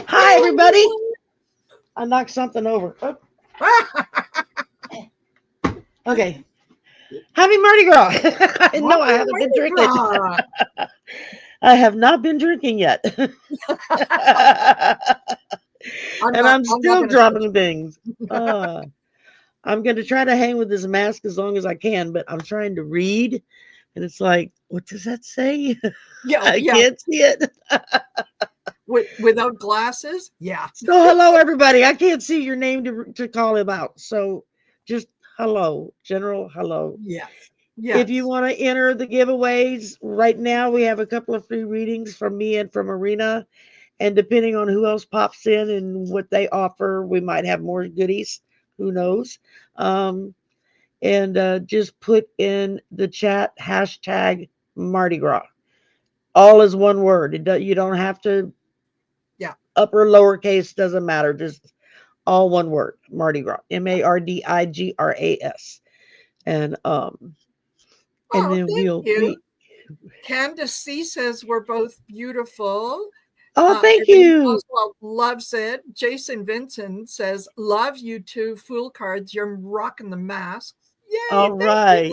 Hi, everybody. I knocked something over. Oh. Okay. Happy Mardi Gras. No, I haven't been drinking. I have not been drinking yet. I'm still dropping things. I'm going to try to hang with this mask as long as I can, but I'm trying to read. And it's like, what does that say? Yeah, I can't see it. Without glasses? Yeah. So hello, everybody. I can't see your name to call him out. So just hello, general hello. Yes. If you want to enter the giveaways, right now we have a couple of free readings from me and from Arena. And depending on who else pops in and what they offer, we might have more goodies. Who knows? Just put in the chat hashtag Mardi Gras. All is one word. You don't have to. Yeah. Upper, lowercase, doesn't matter. Just all one word. Mardi Gras. MARDIGRAS. And then we'll. Candace C says we're both beautiful. Oh, thank you. Oswald loves it. Jason Vincent says, love you too. Fool cards. You're rocking the masks. Yay. All right.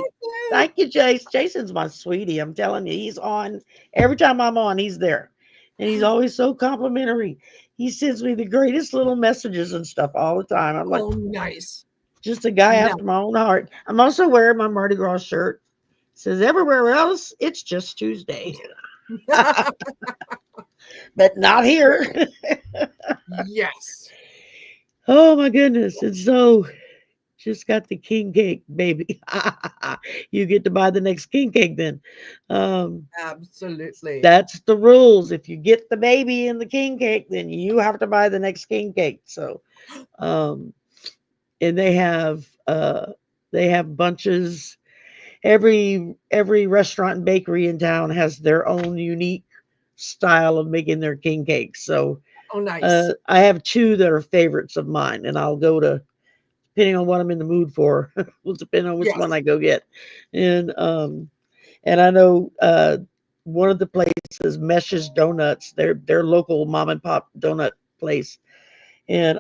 Thank you, Jace. Jason's my sweetie. I'm telling you, he's on. Every time I'm on, he's there. And he's always so complimentary. He sends me the greatest little messages and stuff all the time. I'm like, oh, nice. Just a guy after my own heart. I'm also wearing my Mardi Gras shirt. It says everywhere else, it's just Tuesday. But not here. Yes. Oh my goodness. And so just got the king cake, baby. You get to buy the next king cake then. Absolutely. That's the rules. If you get the baby in the king cake, then you have to buy the next king cake. So and they have bunches. Every restaurant and bakery in town has their own unique style of making their king cakes. So nice. I have two that are favorites of mine, and I'll go to, depending on what I'm in the mood for, will depend on which one I go get. And I know one of the places, Mesh's Donuts, their local mom and pop donut place. And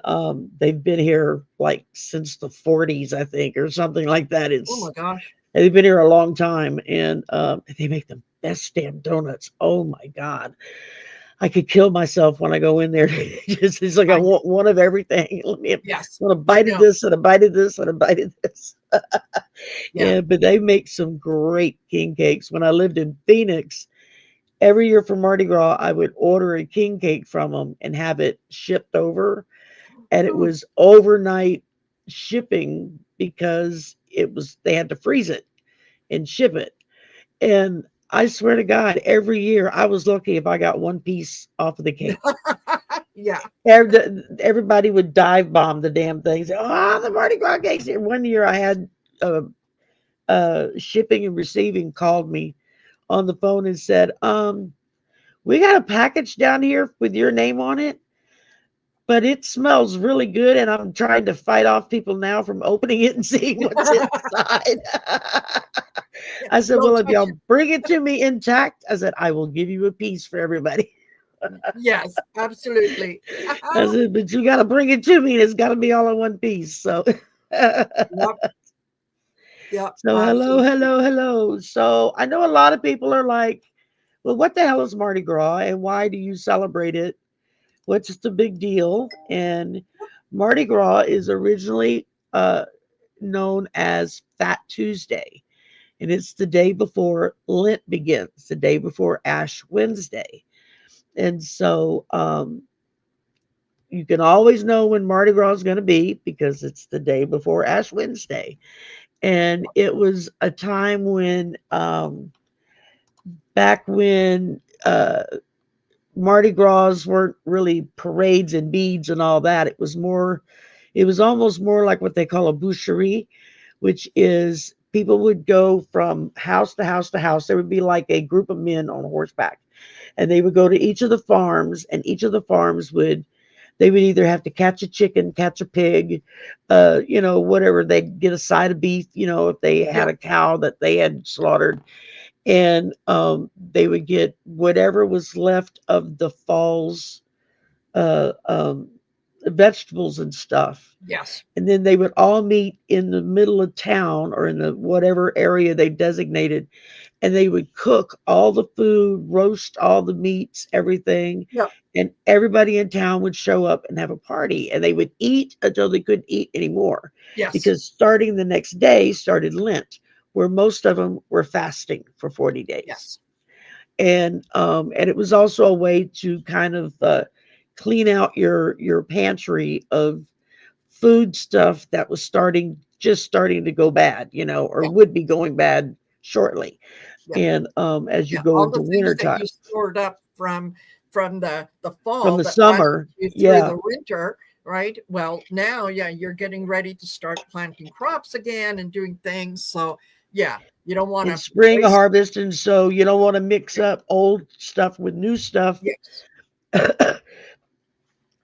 they've been here like since the 40s, I think, or something like that. Oh my gosh. They've been here a long time, and they make the best damn donuts. Oh my God. I could kill myself when I go in there. It's like I want one of everything. Let me want a bite of this and a bite of this and a bite of this. Yeah, but they make some great king cakes. When I lived in Phoenix, every year for Mardi Gras, I would order a king cake from them and have it shipped over. And it was overnight shipping because they had to freeze it and ship it. And I swear to God, every year I was lucky if I got one piece off of the cake. Yeah. Everybody would dive bomb the damn things. The Mardi Gras cakes here. One year I had shipping and receiving called me on the phone and said, we got a package down here with your name on it, but it smells really good, and I'm trying to fight off people now from opening it and seeing what's inside. I said, well, if y'all bring it to me intact, I said, I will give you a piece for everybody. Yes, absolutely. I said, but you got to bring it to me, and it's got to be all in one piece. So, Yep. So hello. So I know a lot of people are like, well, what the hell is Mardi Gras, and why do you celebrate it? What's the big deal? And Mardi Gras is originally known as Fat Tuesday, and it's the day before Lent begins, the day before Ash Wednesday. And so you can always know when Mardi Gras is going to be because it's the day before Ash Wednesday. And it was a time when, back when Mardi Gras weren't really parades and beads and all that. It was almost more like what they call a boucherie, which is people would go from house to house to house. There would be like a group of men on horseback, and they would go to each of the farms, and each of the farms they would either have to catch a chicken, catch a pig, whatever. They'd get a side of beef, if they had a cow that they had slaughtered, and they would get whatever was left of the fall's vegetables and stuff. Yes. And then they would all meet in the middle of town or in the whatever area they designated, and they would cook all the food, roast all the meats, everything. Yep. And everybody in town would show up and have a party, and they would eat until they couldn't eat anymore. Yes. Because starting the next day started Lent, where most of them were fasting for 40 days. Yes. And it was also a way to kind of clean out your pantry of food stuff that was just starting to go bad, or would be going bad shortly. And as you go into wintertime, you stored up from the fall, from the summer, through the winter, right? Well, now, you're getting ready to start planting crops again and doing things. So, you don't want to spring harvest, and so you don't want to mix up old stuff with new stuff. Yes.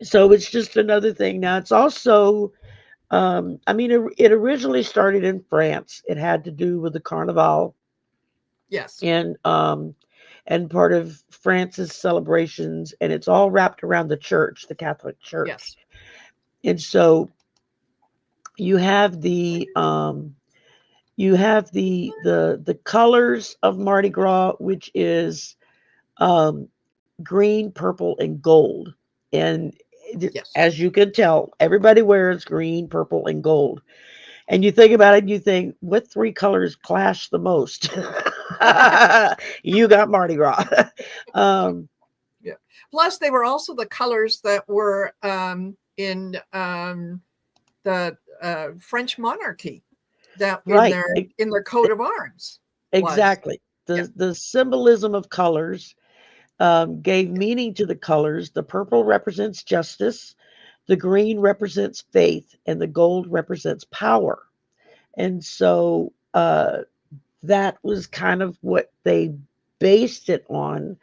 So it's just another thing. Now it's also, it originally started in France. It had to do with the Carnival. Yes. And part of France's celebrations, and it's all wrapped around the church, the Catholic Church. Yes. And so you have the colors of Mardi Gras, which is green, purple, and gold. And as you can tell, everybody wears green, purple, and gold. And you think about it, and you think, what three colors clash the most? You got Mardi Gras. Plus, they were also the colors that were in the French monarchy, that in their coat of arms. Exactly. The symbolism of colors gave meaning to the colors. The purple represents justice, the green represents faith, and the gold represents power. And so that was kind of what they based it on.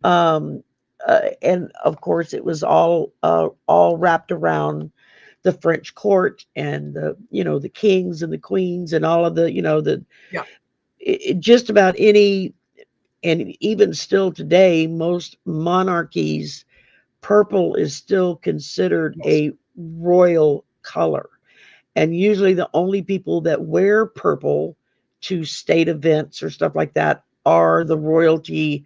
And of course, it was all wrapped around the French court and the kings and the queens and all of the just about any. And even still today, most monarchies, purple is still considered a royal color. And usually the only people that wear purple to state events or stuff like that are the royalty,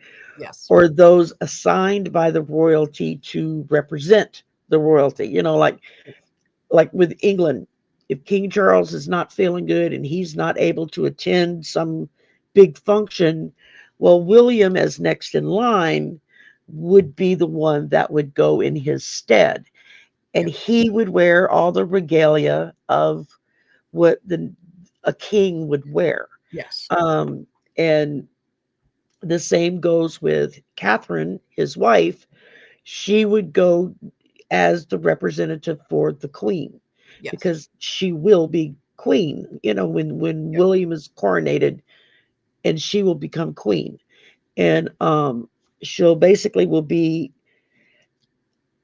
or those assigned by the royalty to represent the royalty. Like with England, if King Charles is not feeling good and he's not able to attend some big function, well, William, as next in line, would be the one that would go in his stead. And he would wear all the regalia of what a king would wear. Yes. And the same goes with Catherine, his wife. She would go as the representative for the queen, because she will be queen, when William is coronated, and she will become queen. And she'll basically will be,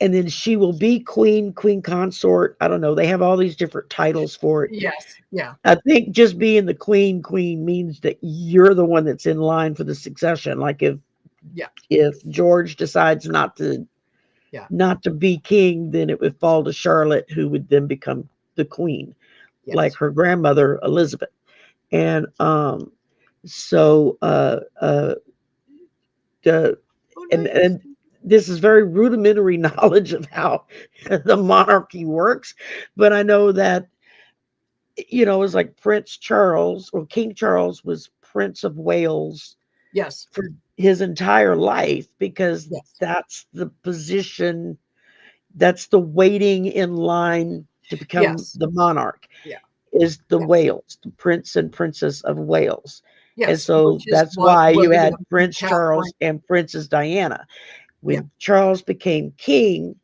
and then she will be queen consort. I don't know. They have all these different titles for it. Yes. Yeah. I think just being the queen means that you're the one that's in line for the succession. Like if George decides not to be king, then it would fall to Charlotte, who would then become the queen, like her grandmother Elizabeth. And and this is very rudimentary knowledge of how the monarchy works, but I know that it's like Prince Charles, or King Charles, was Prince of Wales for his entire life, because that's the position, that's the waiting in line to become the monarch, is the Wales, the Prince and Princess of Wales. And so that's why you had Prince Charles and Princess Diana. When Charles became king,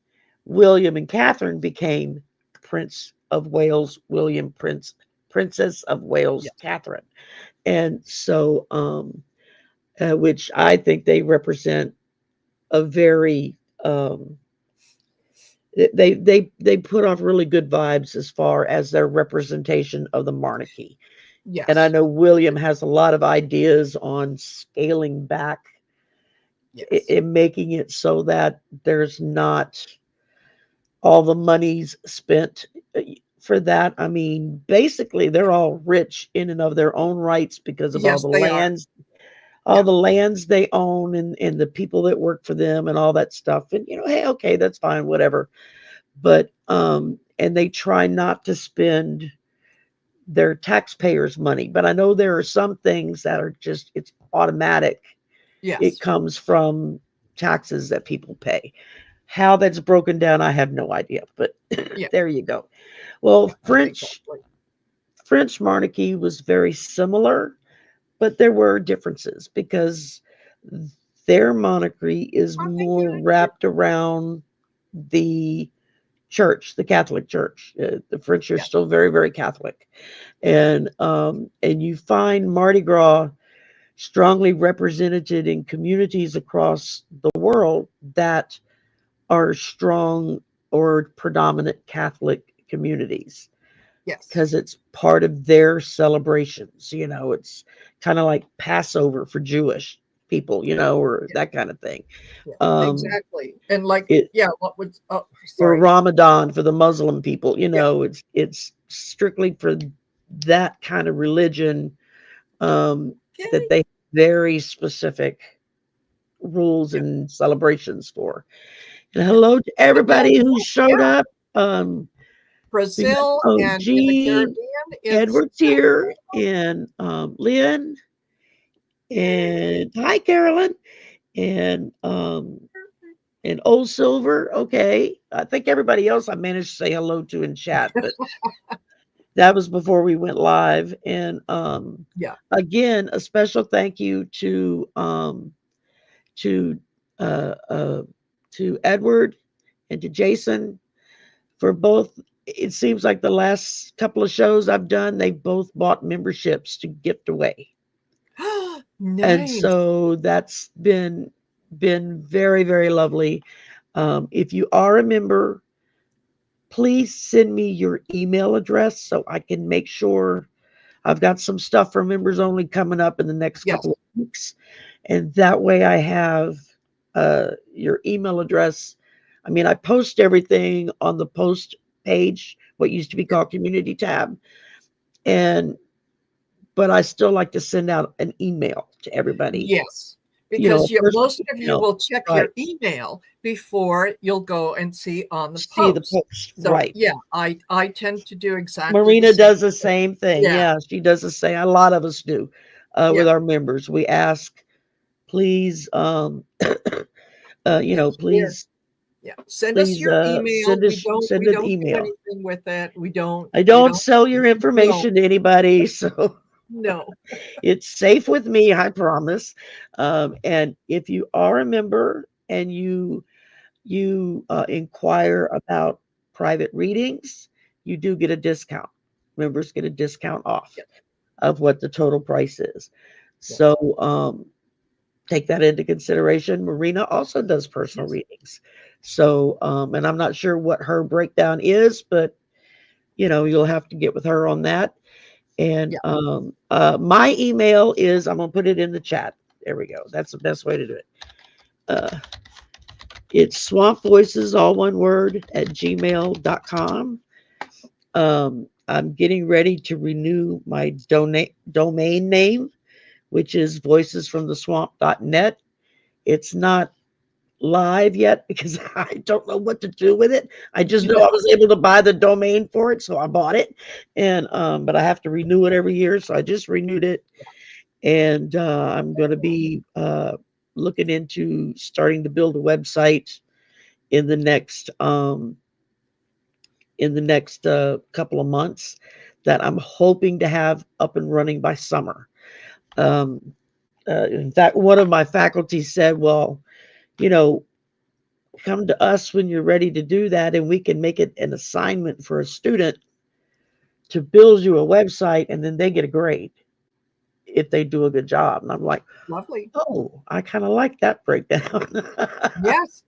William and Catherine became Prince of Wales, William, Prince Princess of Wales, Catherine. And so, which I think they represent a very, they put off really good vibes as far as their representation of the monarchy. Yes. And I know William has a lot of ideas on scaling back, in making it so that there's not all the money's spent for that. I mean, basically, they're all rich in and of their own rights because of all the lands, the lands they own, and the people that work for them and all that stuff. And hey, okay, that's fine, whatever. But and they try not to spend their taxpayers' money. But I know there are some things that are just, it's automatic. Yes. It comes from taxes that people pay. How that's broken down, I have no idea. But there you go. Well, French monarchy was very similar, but there were differences because their monarchy is more wrapped around the church, the Catholic Church. The French are still very, very Catholic, and you find Mardi Gras strongly represented in communities across the world that are strong or predominant Catholic communities. Yes, because it's part of their celebrations. It's kind of like Passover for Jewish people, or that kind of thing. Exactly. And like, what would or Ramadan for the Muslim people, it's strictly for that kind of religion, that they have very specific rules and celebrations for. And hello to everybody who showed up. Brazil and in the Caribbean, Edward's here, and Lynn, and hi Carolyn, and Old Silver. Okay, I think everybody else I managed to say hello to in chat, but that was before we went live. And again, a special thank you to Edward and to Jason for both. It seems like the last couple of shows I've done, they both bought memberships to gift away. Nice. And so that's been very, very lovely. If you are a member, please send me your email address so I can make sure. I've got some stuff for members only coming up in the next couple of weeks. And that way I have your email address. I mean, I post everything on the post page, what used to be called community tab. But I still like to send out an email to everybody. Yes, because most of you will check your email before you'll go and see on the post. So, right. Yeah, I tend to do exactly. Marina does the same thing. Yeah, she does the same. A lot of us do with our members. We ask, please, please. Send us your email. We don't do anything with it. I don't sell your information to anybody. So no, it's safe with me, I promise. And if you are a member and you inquire about private readings, you do get a discount. Members get a discount off of what the total price is. So take that into consideration. Marina also does personal readings. So, and I'm not sure what her breakdown is, but you'll have to get with her on that. And my email is, I'm going to put it in the chat. There we go. That's the best way to do it. It's Swamp Voices, all one word, at gmail.com. I'm getting ready to renew my domain name, which is voicesfromtheswamp.net. It's not live yet because I don't know what to do with it. I just know I was able to buy the domain for it, so I bought it. And but I have to renew it every year, so I just renewed it. And I'm going to be looking into starting to build a website in the next couple of months that I'm hoping to have up and running by summer. In fact, one of my faculty said, well, come to us when you're ready to do that, and we can make it an assignment for a student to build you a website, and then they get a grade if they do a good job. And I'm like, lovely. Oh, I kind of like that breakdown. Yes.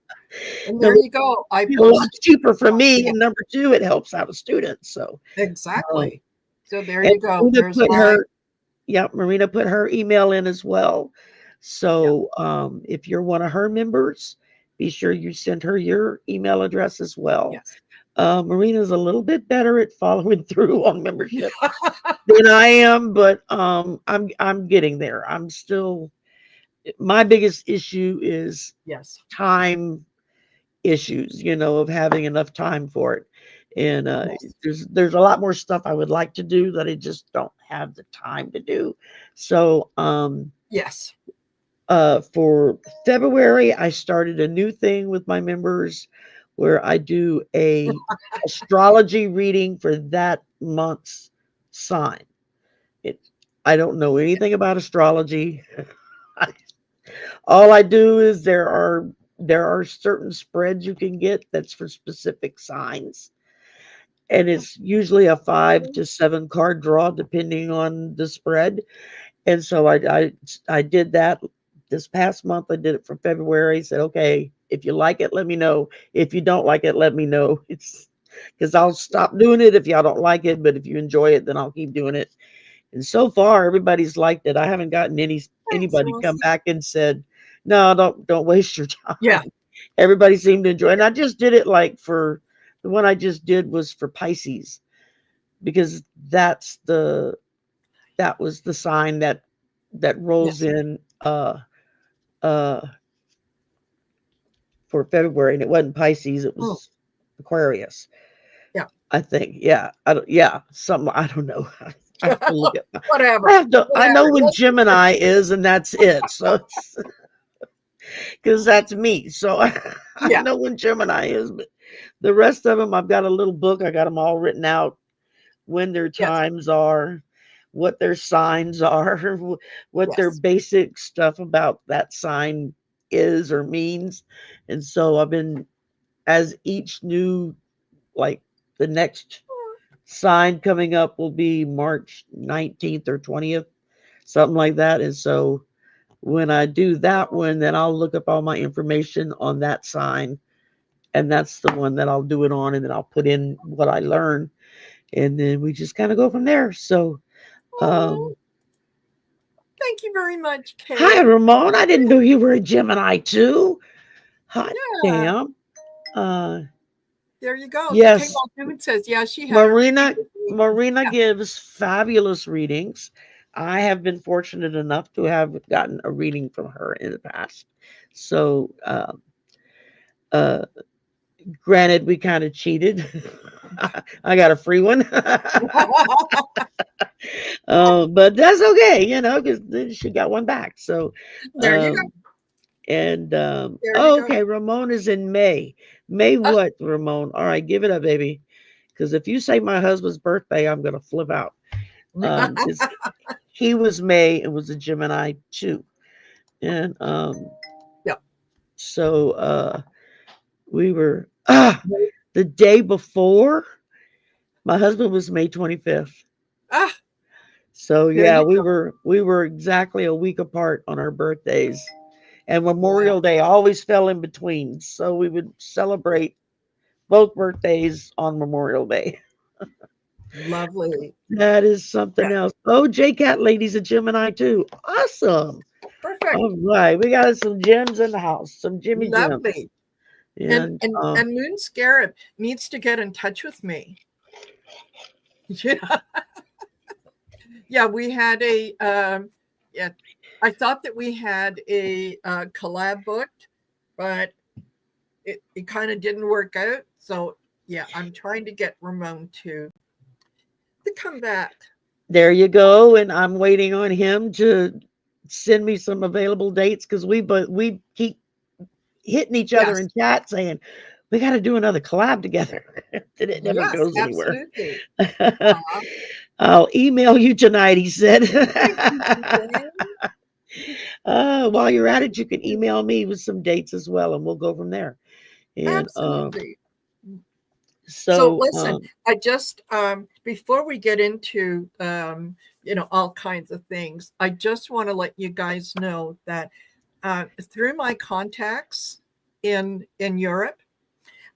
And there you go. A lot cheaper for me. And number two, it helps out a student. So exactly. So there you go. Marina put her email in as well. So if you're one of her members, be sure you send her your email address as well. Yes. Marina's a little bit better at following through on membership than I am, but I'm getting there. I'm still, my biggest issue is time issues, of having enough time for it. And there's a lot more stuff I would like to do that I just don't have the time to do. So for February, I started a new thing with my members where I do a astrology reading for that month's sign. I don't know anything about astrology. All I do is there are certain spreads you can get that's for specific signs. And it's usually a 5 to 7 card draw depending on the spread. And so I did that this past month. I did it for February. Said, okay, if you like it, let me know. If you don't like it, let me know. It's because I'll stop doing it if y'all don't like it. But if you enjoy it, then I'll keep doing it. And so far, everybody's liked it. I haven't gotten anybody come back and said, no, don't waste your time. Yeah. Everybody seemed to enjoy it. And I just did it the one I just did was for Pisces, because that was the sign that rolls in for February, and it wasn't Pisces, it was Aquarius. Yeah. I think. Yeah. Something, I don't know. I have to look at whatever. I know when Gemini is, and that's it. So because that's me. So I know when Gemini is, but the rest of them, I've got a little book. I got them all written out, when their times are, what their signs are, what their basic stuff about that sign is or means. And so I've been, as each new, like the next sign coming up will be March 19th or 20th, something like that. And so when I do that one, then I'll look up all my information on that sign, and that's the one that I'll do it on, and then I'll put in what I learned, and then we just kind of go from there. So thank you very much, Kate. Hi, Ramon. I didn't know you were a Gemini too. Hot damn. There you go. Yes. It says, she had Marina gives fabulous readings. I have been fortunate enough to have gotten a reading from her in the past. So, granted, we kind of cheated. I got a free one. But that's okay, because she got one back. So there you go. And okay, Ramon is in May. May what, Ramon? All right, give it up, baby. Because if you say my husband's birthday, I'm gonna flip out. He was May and was a Gemini too. And so we were the day before. My husband was May 25th. So we were exactly a week apart on our birthdays. And Memorial Day always fell in between. So we would celebrate both birthdays on Memorial Day. Lovely. That is something else. Oh, J-Cat Lady's a Gemini too. Awesome. Perfect. All right. We got some gems in the house. Some Jimmy Lovely. Gems. And Moon Scarab needs to get in touch with me. Yeah, we had I thought that we had a collab booked, but it kind of didn't work out. So I'm trying to get Ramon to come back. There you go. And I'm waiting on him to send me some available dates, because we keep hitting each other in chat saying we got to do another collab together. It never goes anywhere. I'll email you tonight, he said. While you're at it, you can email me with some dates as well, and we'll go from there. And absolutely. So listen, I just before we get into all kinds of things, I just want to let you guys know that through my contacts in Europe,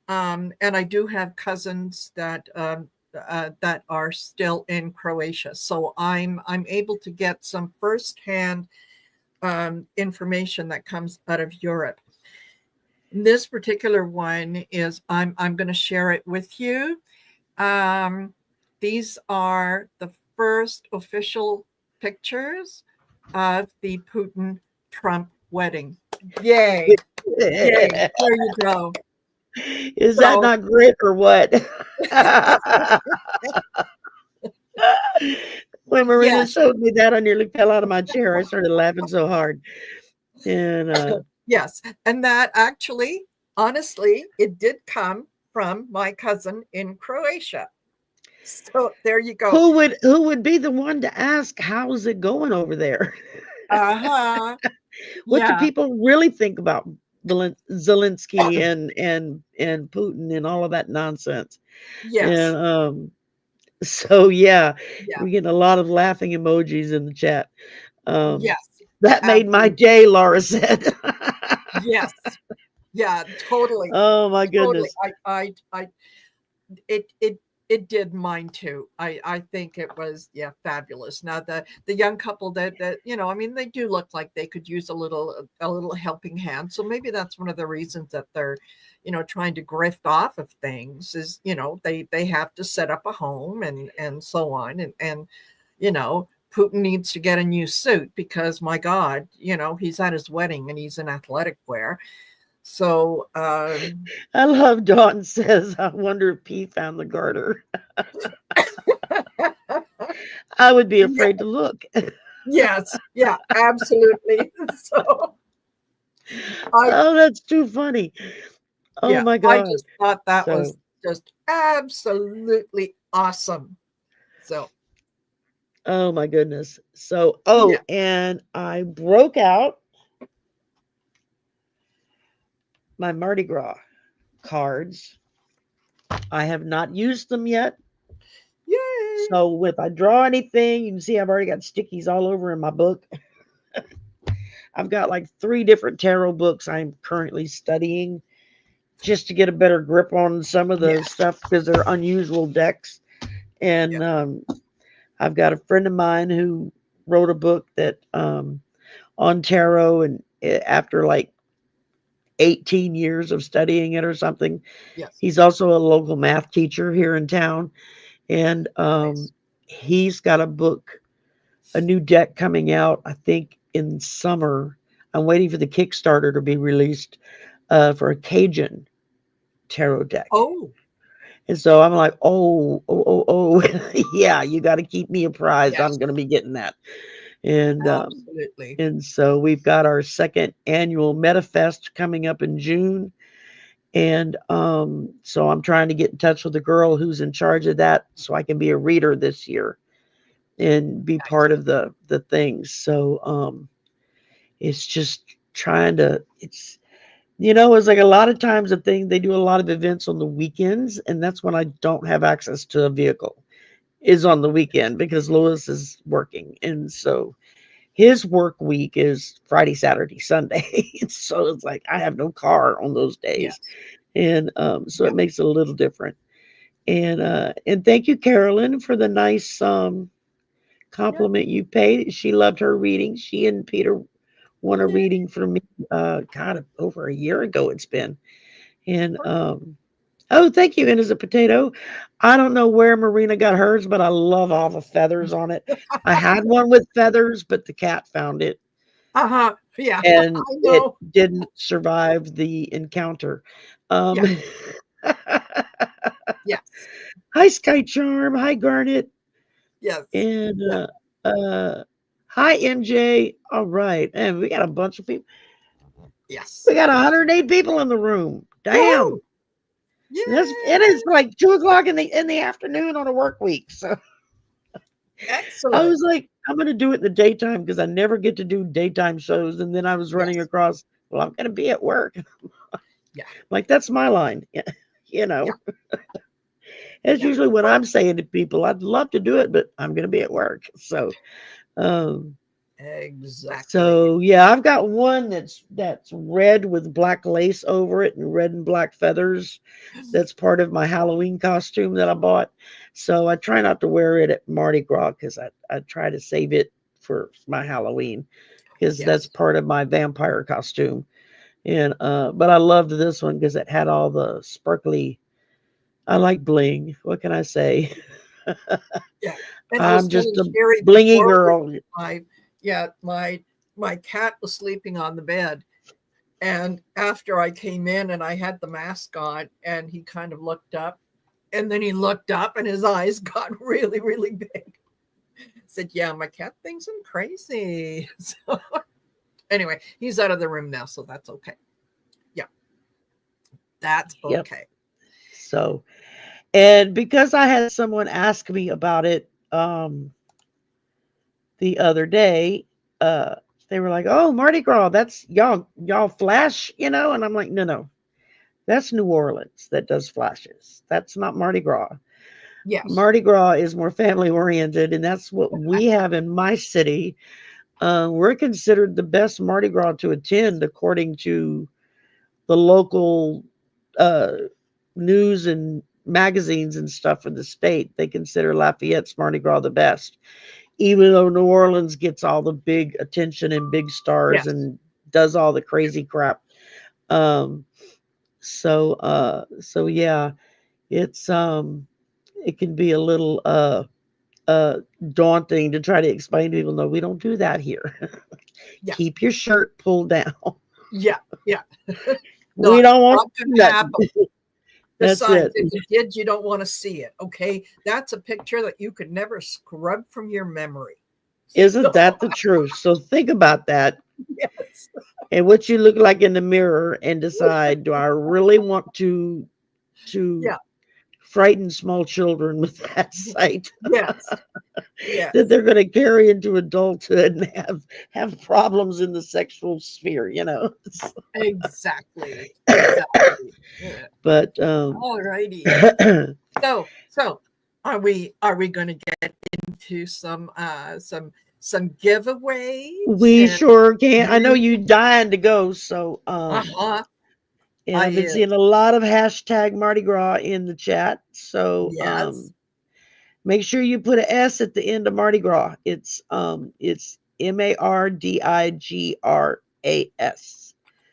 and I do have cousins that are still in Croatia, so I'm able to get some firsthand information that comes out of Europe. This particular one is I'm going to share it with you. These are the first official pictures of the Putin-Trump wedding. Yay. Yay. There you go. Is that not great or what? When Marina showed me that, I nearly fell out of my chair. I started laughing so hard. And yes, and that actually, honestly, it did come from my cousin in Croatia. So there you go. Who would be the one to ask, how's it going over there? What do people really think about Zelensky and Putin and all of that nonsense? Yes. And so yeah, we get a lot of laughing emojis in the chat. Yes. That made my day, Laura said. Yes. Yeah, totally. Oh my goodness. It did mine too. I think it was fabulous. Now the young couple that I mean, they do look like they could use a little helping hand. So maybe that's one of the reasons that they're trying to grift off of things is they have to set up a home and so on and Putin needs to get a new suit because my God, he's at his wedding and he's in athletic wear. So I love Dawn says, I wonder if P found the garter. I would be afraid to look. Yes, yeah, absolutely. So that's too funny. Oh my God. I just thought that was just absolutely awesome. So oh my goodness. So and I broke out my Mardi Gras cards. I have not used them yet. Yay. So if I draw anything, you can see I've already got stickies all over in my book. I've got like 3 different tarot books I'm currently studying just to get a better grip on some of the stuff because they're unusual decks. And I've got a friend of mine who wrote a book that on tarot, and after like 18 years of studying it or something. Yes. He's also a local math teacher here in town. And he's got a book, a new deck coming out, I think in summer. I'm waiting for the Kickstarter to be released for a Cajun tarot deck. Oh. And so I'm like, oh, yeah, you got to keep me apprised. I'm going to be getting that. And absolutely. And so we've got our 2nd annual MetaFest coming up in June. And so I'm trying to get in touch with the girl who's in charge of that so I can be a reader this year and be part of the things. So it's just trying to, it's like a lot of times they do a lot of events on the weekends, and that's when I don't have access to a vehicle, is on the weekend because Lewis is working. And so his work week is Friday, Saturday, Sunday. So it's like I have no car on those days. And so it makes it a little different. And thank you, Carolyn, for the nice compliment you paid. She loved her reading. She and Peter won a reading from me, God, over a year ago it's been. And oh, thank you, and as a potato. I don't know where Marina got hers, but I love all the feathers on it. I had one with feathers, but the cat found it. Yeah. And it didn't survive the encounter. Yes. Hi, Sky Charm. Hi, Garnet. Yes. And hi, MJ. All right. And we got a bunch of people. Yes. We got 108 people in the room. Damn. Yeah. It is like 2:00 in the afternoon on a work week. So excellent. I was like, I'm going to do it in the daytime because I never get to do daytime shows. And then I was running across, well, I'm going to be at work. Like, that's my line, It's usually what I'm saying to people. I'd love to do it, but I'm going to be at work. So, um, exactly. So yeah, I've got one that's red with black lace over it and red and black feathers. That's part of my Halloween costume that I bought. So I try not to wear it at Mardi Gras because I try to save it for my Halloween because that's part of my vampire costume. And but I loved this one because it had all the sparkly. I like bling. What can I say? Yeah, and I'm just a Sherry blingy girl. My cat was sleeping on the bed, and after I came in and I had the mask on, and he kind of looked up, and then he looked up and his eyes got really, really big. Said, "Yeah, my cat thinks I'm crazy." So anyway, he's out of the room now, so that's okay. Yeah, that's okay. Yep. So, and because I had someone ask me about it the other day, they were like, "Oh, Mardi Gras, that's y'all flash, you know?" And I'm like, "No. That's New Orleans that does flashes. That's not Mardi Gras." Yes. Mardi Gras is more family oriented, and that's what we have in my city. We're considered the best Mardi Gras to attend according to the local news and magazines and stuff in the state. They consider Lafayette's Mardi Gras the best, even though New Orleans gets all the big attention and big stars and does all the crazy crap. So yeah, it's it can be a little daunting to try to explain to people. No, we don't do that here. Keep your shirt pulled down. Yeah. We don't want that. Besides, if you did, you don't want to see it. Okay, that's a picture that you could never scrub from your memory. Isn't that the truth? So think about that. Yes. And what you look like in the mirror, and decide: do I really want to frighten small children with that sight? Yes. That they're going to carry into adulthood and have problems in the sexual sphere, you know. Exactly. Yeah. But alrighty. So are we going to get into some giveaways? We sure can. I know you dying to go, so and I've been seeing a lot of hashtag Mardi Gras in the chat. So make sure you put an S at the end of Mardi Gras. It's MARDIGRAS.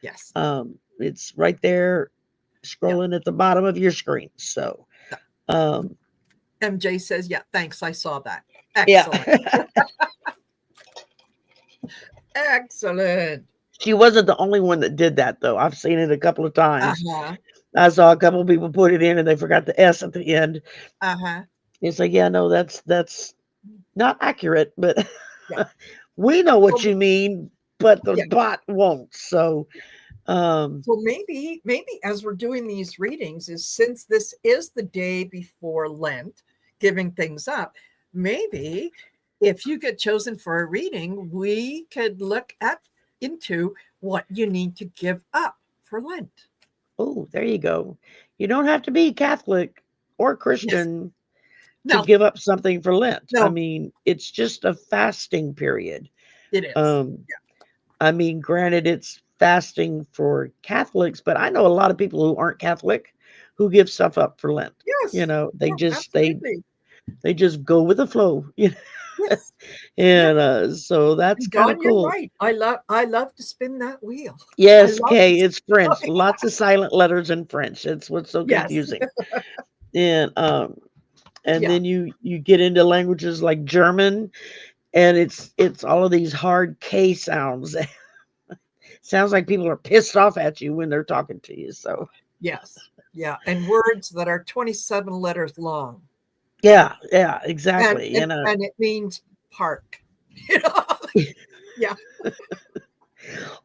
Yes. It's right there, scrolling at the bottom of your screen. So MJ says, "Yeah, thanks. I saw that. Excellent." Yeah. Excellent. She wasn't the only one that did that, though. I've seen it a couple of times. I saw a couple of people put it in and they forgot the S at the end. It's like, yeah, no, that's not accurate, but we know what you mean, but the bot won't. So maybe as we're doing these readings, is since this is the day before Lent, giving things up, maybe if you get chosen for a reading, we could look into what you need to give up for Lent. Oh, there you go. You don't have to be Catholic or Christian to give up something for Lent. I mean, it's just a fasting period. It is. I mean, granted, it's fasting for Catholics, but I know a lot of people who aren't Catholic who give stuff up for Lent. Yes. You know, they they just go with the flow. You know? Yes. And so that's kind of cool. You're right. I love to spin that wheel. Yes, Kay, it's French. Lots of silent letters in French. It's what's so confusing. And then you get into languages like German, and it's all of these hard K sounds. Sounds like people are pissed off at you when they're talking to you. So and words that are 27 letters long. Yeah, exactly. And it means park.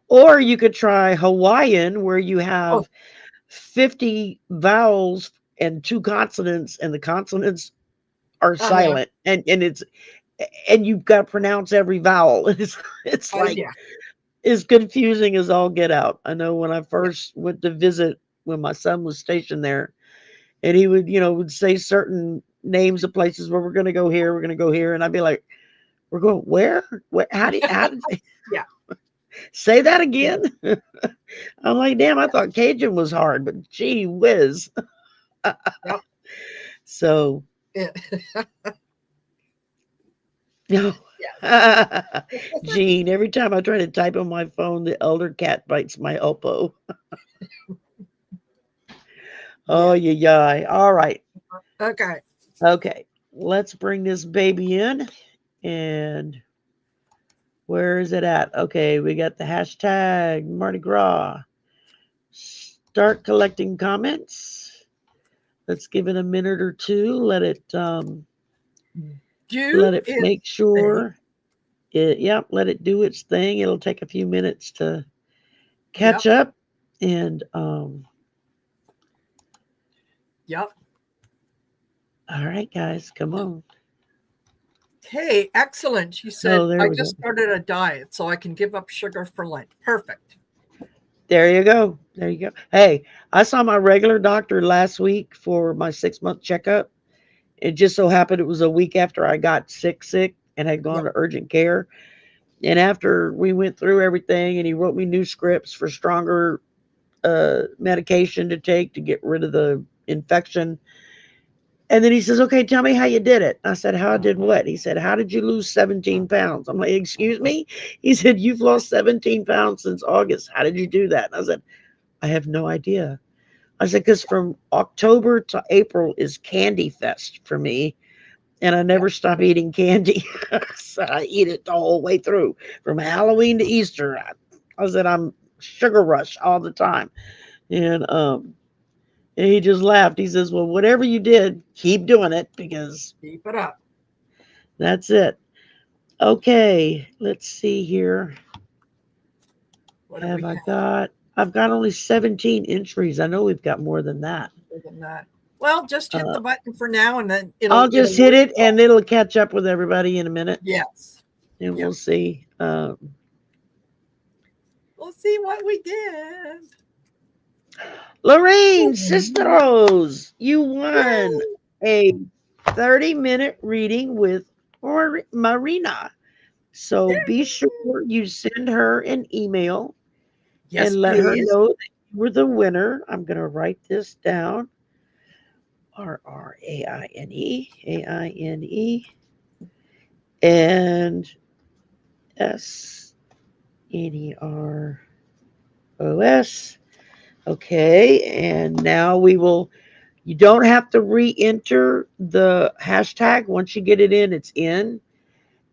Or you could try Hawaiian, where you have 50 vowels and 2 consonants, and the consonants are silent, and you've got to pronounce every vowel. It's like as confusing as all get out. I know when I first went to visit when my son was stationed there, And he would, would say certain names of places where we're going to go here, we're going to go here. And I'd be like, we're going where? What? How did Yeah. say that again? I'm like, damn, I thought Cajun was hard, but gee whiz. Yep. So, Yeah. no. Gene, every time I try to type on my phone, the elder cat bites my elbow. Oh, yeah. All right. Okay. Okay. Let's bring this baby in. And where is it at? Okay, we got the hashtag Mardi Gras. Start collecting comments. Let's give it a minute or two. Let it make sure. Let it do its thing. It'll take a few minutes to catch up. And Yep. All right, guys, come on. Hey, excellent. She said, I just started a diet so I can give up sugar for Lent. Perfect. There you go. There you go. Hey, I saw my regular doctor last week for my 6-month checkup. It just so happened it was a week after I got sick and had gone to urgent care. And after we went through everything and he wrote me new scripts for stronger medication to take to get rid of the infection. And then he says, okay, tell me how you did it. I said, how I did what? He said, how did you lose 17 pounds? I'm like, excuse me? He said, you've lost 17 pounds since August. How did you do that? And I said, I have no idea. I said, because from October to April is candy fest for me. And I never stop eating candy. So I eat it the whole way through. From Halloween to Easter. I said, I'm sugar rush all the time. And he just laughed. He says, well, whatever you did, keep doing it because keep it up. That's it. Okay, let's see here. What have I got? I've got only 17 entries. I know we've got more than that. Well, just hit the button for now and then I'll just hit it and it'll catch up with everybody in a minute. Yes. And we'll see. We'll see what we get. Lorraine Sisteros, you won a 30-minute reading with Marina. So be sure you send her an email and let her know that you were the winner. I'm going to write this down. Raine, Aine, and Seneros. Okay, and now you don't have to re-enter the hashtag. Once you get it in, it's in.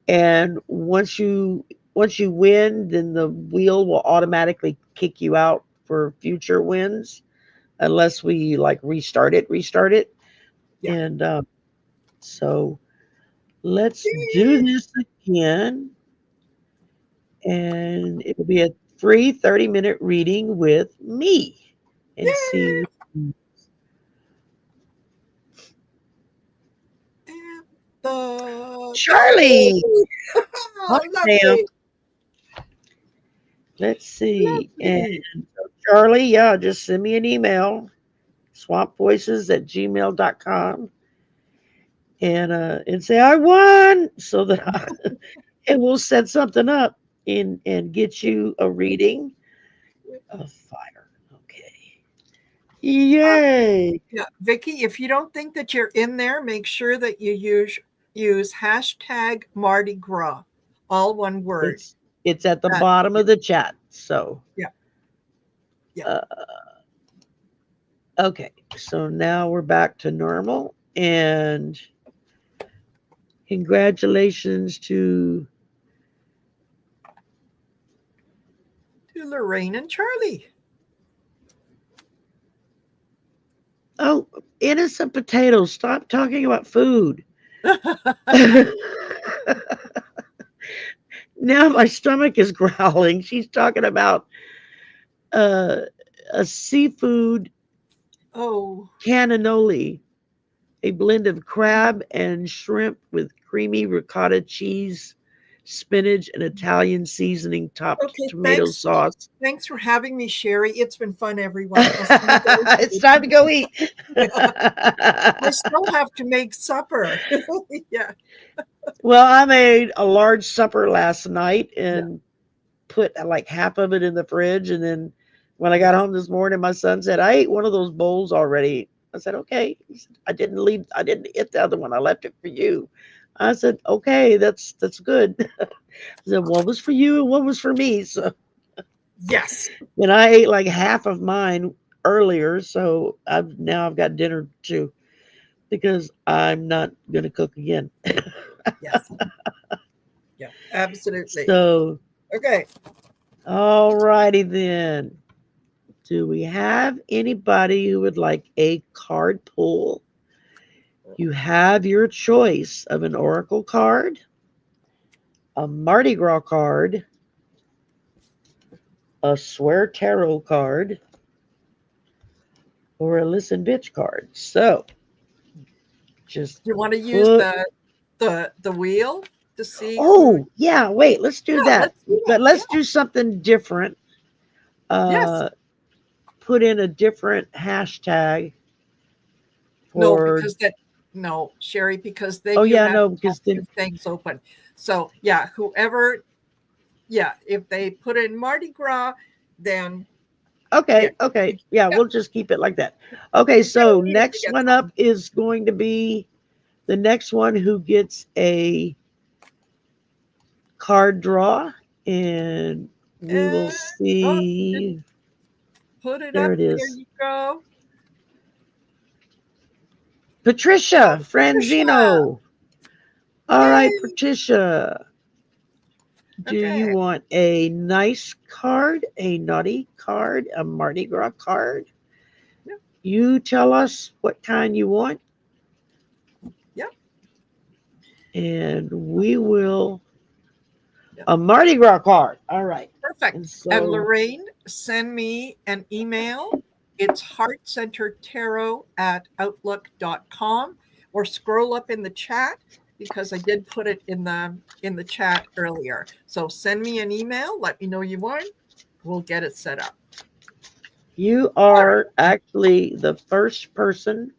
And once you win, then the wheel will automatically kick you out for future wins unless we restart it. Yeah. And so let's do this again. And it'll be a free 30-minute reading with me. And see. Charlie. Let's see. And Charlie, just send me an email, swampvoices@gmail.com, and say I won, so that and we'll set something up and get you a reading of fire. Okay. Yay. Vicki, if you don't think that you're in there, make sure that you use hashtag Mardi Gras, all one word. It's at the bottom of the chat. So okay, so now we're back to normal, and congratulations to Lorraine and Charlie. Oh, innocent potatoes, stop talking about food. Now my stomach is growling. She's talking about a seafood cannoli, a blend of crab and shrimp with creamy ricotta cheese spinach, and Italian seasoning topped Okay, tomato sauce. Thanks for having me, Sherry. It's been fun, everyone. It's time to go eat. I still have to make supper. Yeah. Well, I made a large supper last night and put like half of it in the fridge. And then when I got home this morning, my son said, I ate one of those bowls already. I said, okay. He said, I didn't eat the other one. I left it for you. I said, okay, that's good. I said, one was for you and one was for me. So yes. And I ate like half of mine earlier. So now I've got dinner too, because I'm not going to cook again. Yes. Yeah, absolutely. So, okay. All righty then. Do we have anybody who would like a card pull? You have your choice of an oracle card, a Mardi Gras card, a swear tarot card, or a listen bitch card. So, just you want to use the wheel to see? Oh, yeah. Wait, let's do that. But let's do something different. Yes. Put in a different hashtag. No, Sherry, because then because then things open. So whoever, if they put in Mardi Gras, then okay, we'll just keep it like that. Okay, so next one up is going to be the next one who gets a card draw, and we will see. Put it there up. It is. There you go. Patricia Franzino. All right, Patricia. Do you want a nice card, a naughty card, a Mardi Gras card? Yeah. You tell us what kind you want. Yep. And we will. A Mardi Gras card. All right. Perfect. And Lorraine, send me an email. It's heartcentertarot@outlook.com, or scroll up in the chat, because I did put it in the chat earlier. So send me an email. Let me know you want. We'll get it set up. You are actually the first person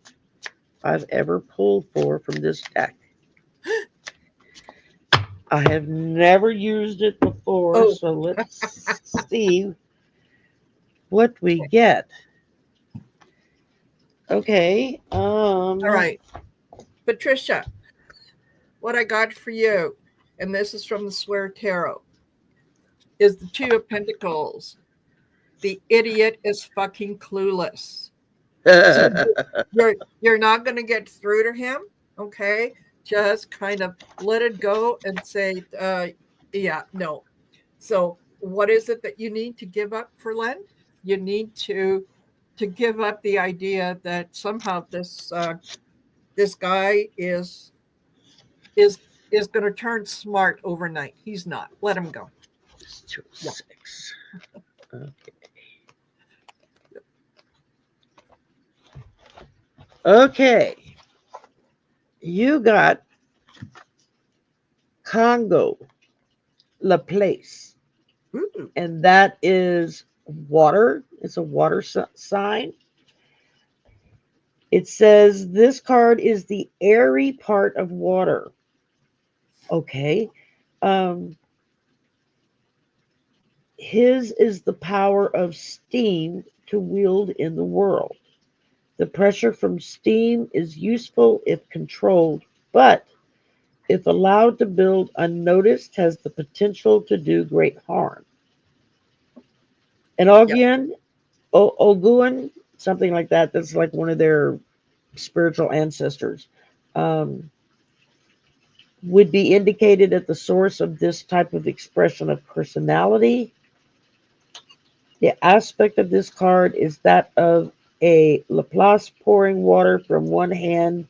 I've ever pulled for from this deck. I have never used it before, so let's see what we get. Okay. All right. Patricia, what I got for you, and this is from the Swear Tarot, is the Two of Pentacles. The idiot is fucking clueless. So you're not going to get through to him, okay? Just kind of let it go and say, no. So what is it that you need to give up for Lent? You need to give up the idea that somehow this guy is going to turn smart overnight. He's not. Let him go. 2 of 6. Okay. Okay. You got Congo, La Place. Ooh. And that is water. It's a water sign. It says this card is the airy part of water. Okay. His is the power of steam to wield in the world. The pressure from steam is useful if controlled, but if allowed to build unnoticed, has the potential to do great harm. And Ogun, Ogun, something like that, that's like one of their spiritual ancestors, would be indicated at the source of this type of expression of personality. The aspect of this card is that of a Laplace pouring water from one hand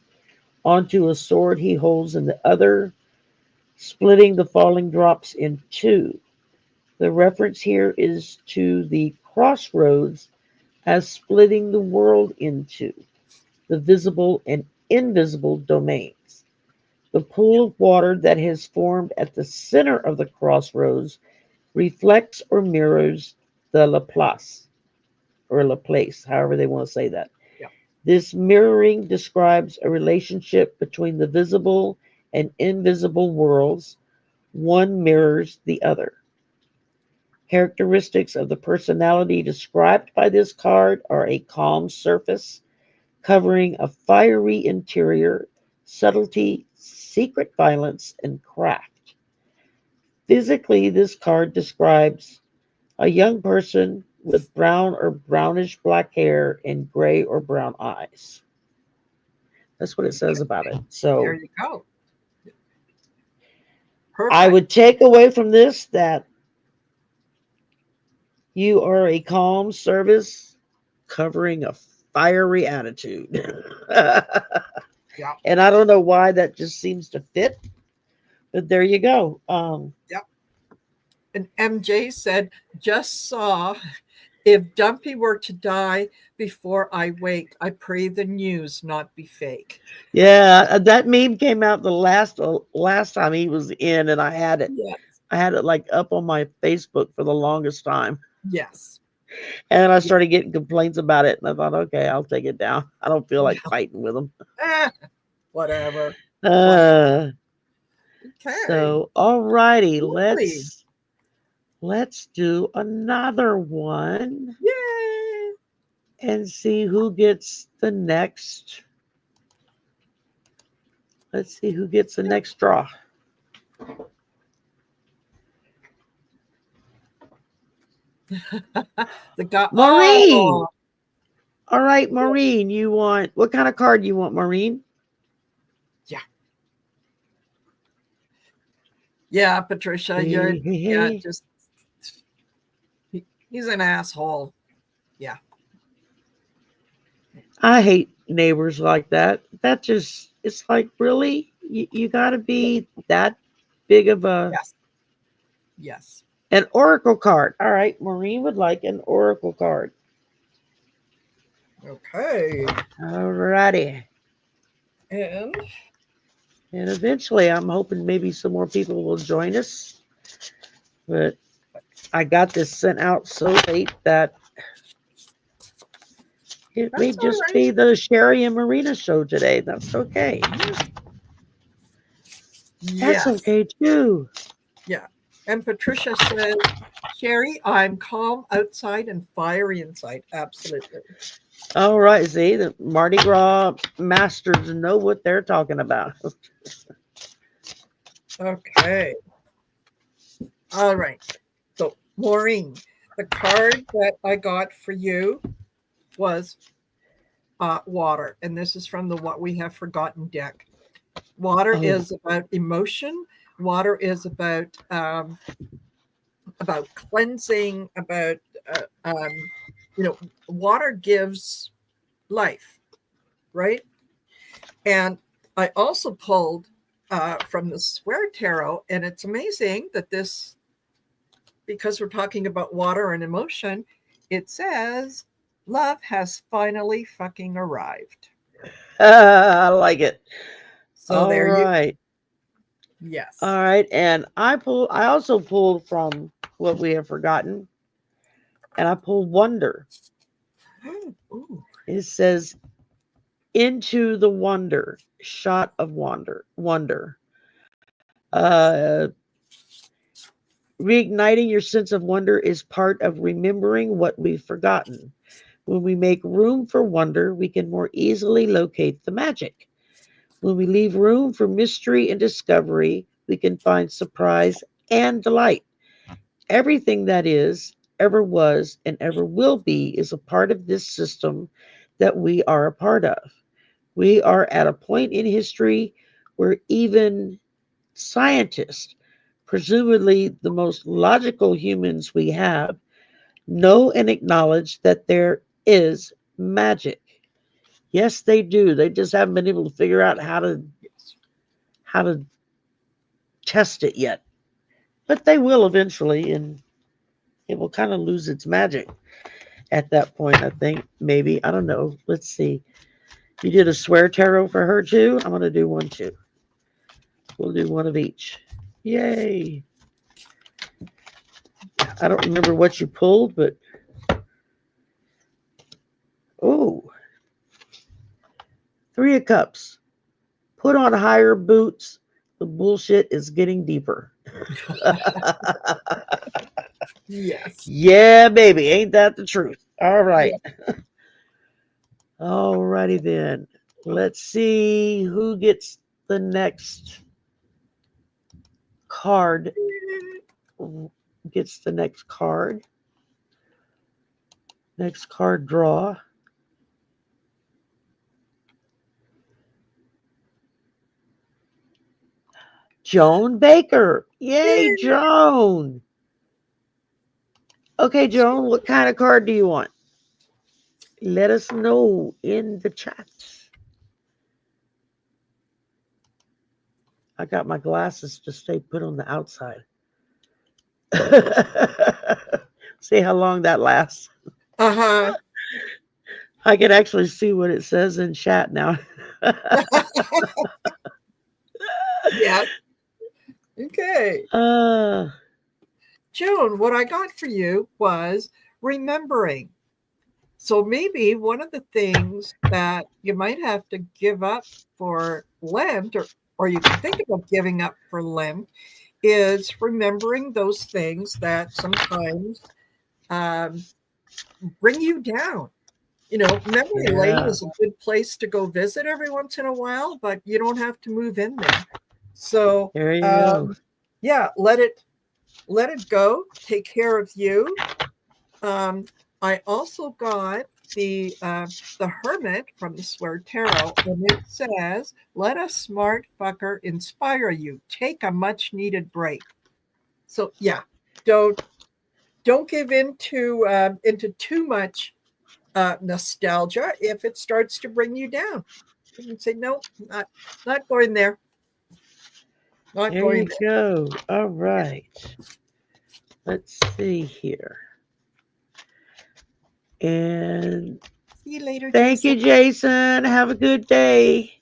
onto a sword he holds in the other, splitting the falling drops in two. The reference here is to the crossroads as splitting the world into the visible and invisible domains. The pool of water that has formed at the center of the crossroads reflects or mirrors the Laplace, or Laplace, however they want to say that. Yeah. This mirroring describes a relationship between the visible and invisible worlds. One mirrors the other. Characteristics of the personality described by this card are a calm surface covering a fiery interior, subtlety, secret violence, and craft. Physically, this card describes a young person with brown or brownish black hair and gray or brown eyes. That's what it says about it. So there you go. Perfect. I would take away from this that you are a calm service covering a fiery attitude. Yeah. And I don't know why that just seems to fit, but there you go. Yep. And MJ said, just saw, if Dumpy were to die before I wake, I pray the news not be fake. Yeah, that meme came out the last time he was in, and I had it. Yes. I had it like up on my Facebook for the longest time. Yes. And I started getting complaints about it, and I thought, okay, I'll take it down. I don't feel like fighting with them. Whatever. Okay. So, all righty, let's do another one. Yay! And see who gets the next. Let's see who gets the next draw. Maureen. Oh. All right, Maureen, you want, what kind of card do you want, Maureen? Yeah, Patricia, he's an asshole. Yeah. I hate neighbors like that. That just, it's like, really? You got to be that big of a... Yes. An oracle card. All right, Maureen would like an oracle card. Okay. All righty. And eventually, I'm hoping maybe some more people will join us. But I got this sent out so late that it may just be the Sherry and Marina show today. That's okay. That's okay too. Yeah. And Patricia says, Sherry, I'm calm outside and fiery inside. Absolutely. All right. See, the Mardi Gras masters know what they're talking about. Okay. All right. So, Maureen, the card that I got for you was water. And this is from the What We Have Forgotten deck. Water is about emotion. Water is about cleansing, about, water gives life, right? And I also pulled from the Swear Tarot, and it's amazing that this, because we're talking about water and emotion, it says, love has finally fucking arrived. I like it. So all there right. Yes. All right. And I also pulled from What We Have Forgotten, and I pulled Wonder. Ooh. It says, into the wonder, shot of wonder. Reigniting your sense of wonder is part of remembering what we've forgotten. When we make room for wonder, we can more easily locate the magic. When we leave room for mystery and discovery, we can find surprise and delight. Everything that is, ever was, and ever will be is a part of this system that we are a part of. We are at a point in history where even scientists, presumably the most logical humans we have, know and acknowledge that there is magic. Yes, they do. They just haven't been able to figure out how to test it yet. But they will eventually, and it will kind of lose its magic at that point, I think. Maybe. I don't know. Let's see. You did a Swear Tarot for her too? I'm going to do one too. We'll do one of each. Yay. I don't remember what you pulled, but oh, 3 of Cups. Put on higher boots. The bullshit is getting deeper. Yes. Yeah, baby. Ain't that the truth? All right. Yeah. All righty then. Let's see who gets the next card. Gets the next card. Next card draw. Joan Baker. Yay, Joan. Okay, Joan, what kind of card do you want? Let us know in the chat. I got my glasses to stay put on the outside. See how long that lasts. Uh-huh. I can actually see what it says in chat now. Yeah. Okay. June, what I got for you was remembering. So maybe one of the things that you might have to give up for Lent, or you can think about giving up for Lent, is remembering those things that sometimes bring you down. You know, memory lane is a good place to go visit every once in a while, but you don't have to move in there. So there you go. Yeah, let it go. Take care of you. I also got the Hermit from the Swear Tarot, and it says, "Let a smart fucker inspire you. Take a much needed break." So yeah, don't give into too much nostalgia if it starts to bring you down. You can say, "No, not going there." Not there going you go. All right. Let's see here. And see you later. Thank you, Jason. Have a good day.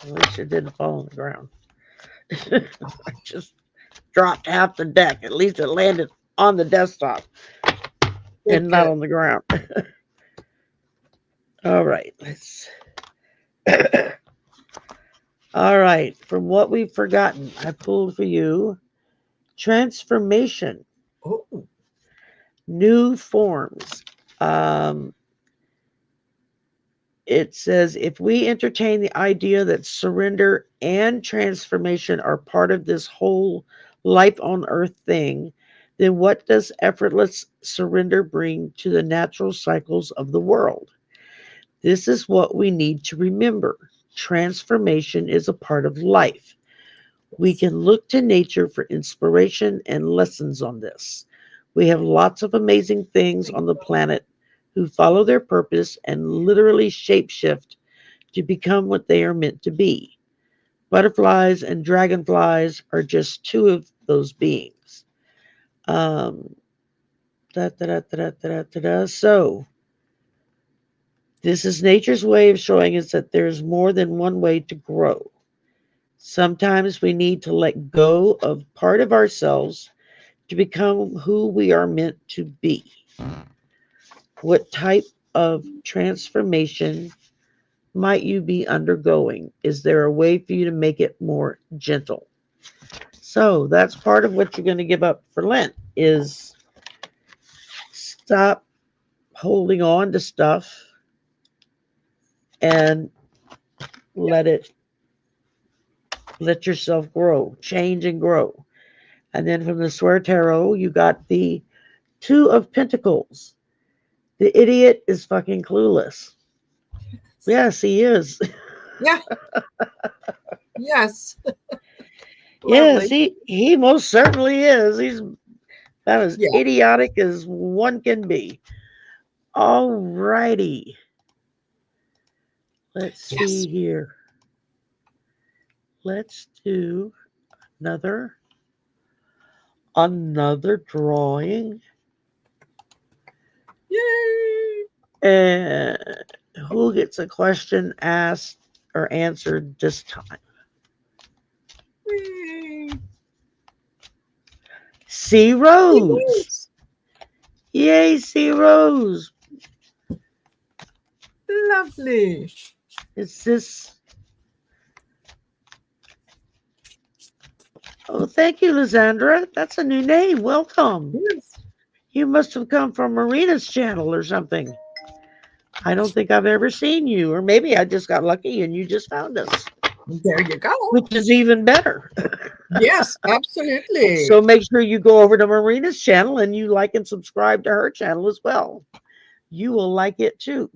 At least it didn't fall on the ground. I just dropped half the deck. At least it landed on the desktop and not on the ground. All right, let's. All right, from what we've forgotten, I pulled for you transformation. Oh. New forms. It says, if we entertain the idea that surrender and transformation are part of this whole life on earth thing, then what does effortless surrender bring to the natural cycles of the world? This is what we need to remember. Transformation is a part of life. We can look to nature for inspiration and lessons on this. We have lots of amazing things on the planet who follow their purpose and literally shapeshift to become what they are meant to be. Butterflies and dragonflies are just 2 of those beings. So, this is nature's way of showing us that there's more than one way to grow. Sometimes we need to let go of part of ourselves to become who we are meant to be. What type of transformation might you be undergoing? Is there a way for you to make it more gentle? So that's part of what you're going to give up for Lent is stop holding on to stuff and let yourself grow, change and grow. And then from the Swear Tarot, you got the 2 of Pentacles. The idiot is fucking clueless. Yes, he is. Yeah. Yes. Yes, he most certainly is. He's about as idiotic as one can be. All righty. Let's see here. Let's do another drawing. Yay! And who gets a question asked or answered this time? C. Rose. Yay, C. Rose. Lovely. Is this... Oh, thank you, Lysandra. That's a new name. Welcome. Yes. You must have come from Marina's channel or something. I don't think I've ever seen you. Or maybe I just got lucky and you just found us. There you go. Which is even better. Yes, absolutely. So make sure you go over to Marina's channel and you like and subscribe to her channel as well. You will like it too.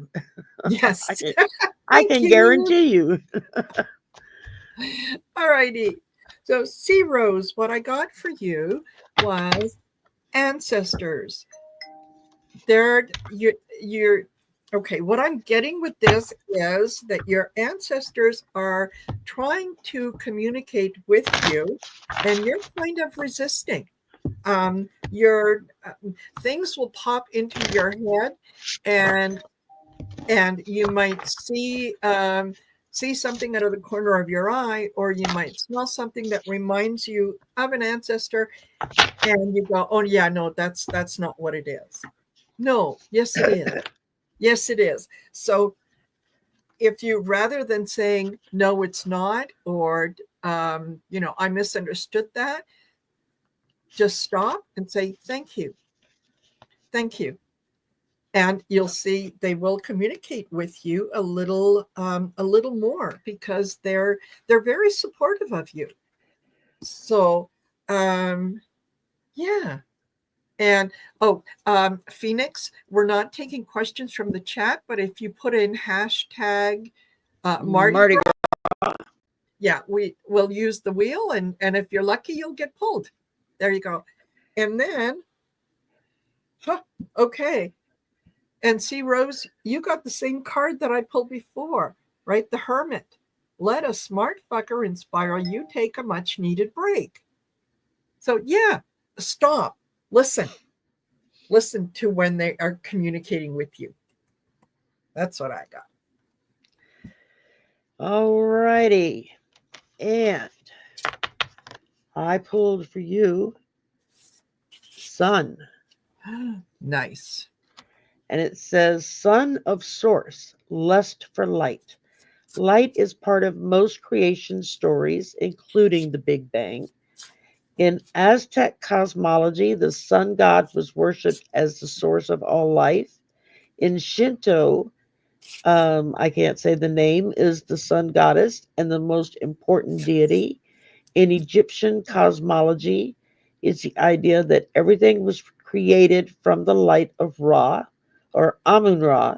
Yes. I can guarantee you. All righty. So, C. Rose, what I got for you was ancestors. You're okay. What I'm getting with this is that your ancestors are trying to communicate with you, and you're kind of resisting. Your things will pop into your head, and you might see something out of the corner of your eye, or you might smell something that reminds you of an ancestor, and you go, oh yeah, no, that's not what it is. No, yes it is. Yes it is. So if you, rather than saying no it's not, or I misunderstood that, just stop and say thank you, and you'll see they will communicate with you a little more, because they're very supportive of you. So yeah. And Phoenix, we're not taking questions from the chat, but if you put in hashtag Mardi Gras, yeah, we will use the wheel, and if you're lucky, you'll get pulled. There you go. And then okay. And see, Rose, you got the same card that I pulled before, right? The Hermit. Let a smart fucker inspire you. Take a much needed break. So yeah, stop. Listen to when they are communicating with you. That's what I got. All righty. And I pulled for you Sun. Nice. And it says, Son of Source, lust for light. Light is part of most creation stories, including the Big Bang. In Aztec cosmology, the sun god was worshipped as the source of all life. In Shinto, I can't say the name, is the sun goddess and the most important deity. In Egyptian cosmology, it's the idea that everything was created from the light of Ra, or Amun-Ra.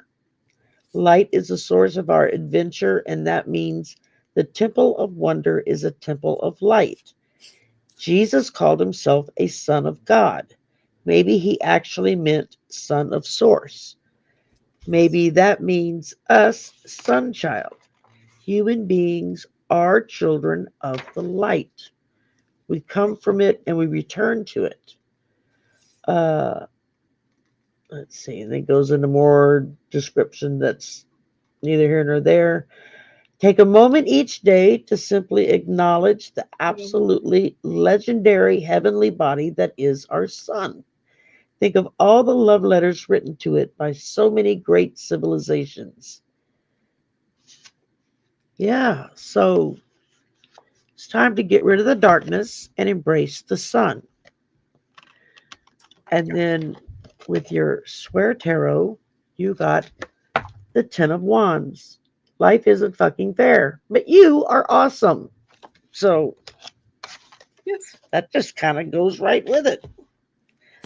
Light is the source of our adventure, and that means the temple of wonder is a temple of light. Jesus called himself a son of God. Maybe he actually meant son of source. Maybe that means us, sun child. Human beings are children of the light. We come from it and we return to it. Let's see, and it goes into more description that's neither here nor there. Take a moment each day to simply acknowledge the absolutely legendary heavenly body that is our sun. Think of all the love letters written to it by so many great civilizations. Yeah, so it's time to get rid of the darkness and embrace the sun. And then with your Swear Tarot, you got the 10 of Wands. Life isn't fucking fair, but you are awesome. So yes, that just kind of goes right with it.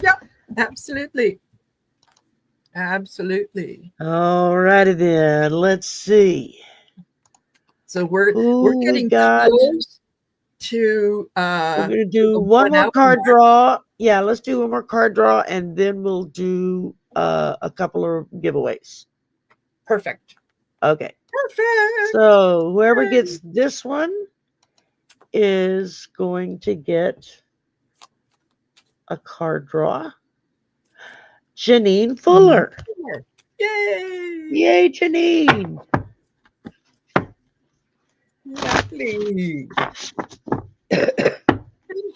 Yep, absolutely. Absolutely. All righty then. Let's see. So we're getting close to we're gonna do one more card draw. Yeah, let's do one more card draw, and then we'll do a couple of giveaways. Perfect. Okay. Perfect. So whoever gets this one is going to get a card draw. Janine Fuller. Yay! Yay, Janine! Lovely.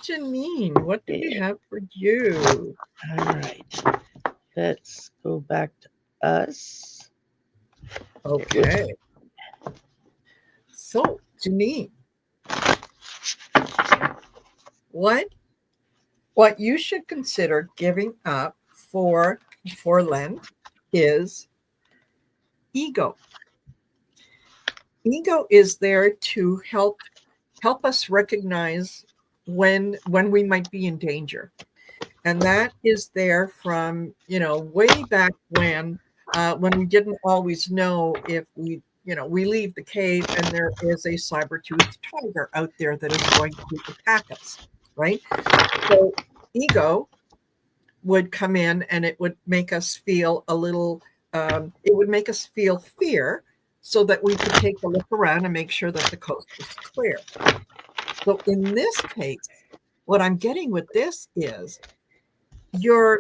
Janine, what do we have for you? All right. Let's go back to us. Okay. So, Janine, what you should consider giving up for Lent is ego. Ego is there to help us recognize when we might be in danger. And that is there from, way back when we didn't always know if we leave the cave and there is a saber-toothed tiger out there that is going to attack us, right? So ego would come in and it would make us feel a little, it would make us feel fear so that we could take a look around and make sure that the coast is clear. So in this case, what I'm getting with this is your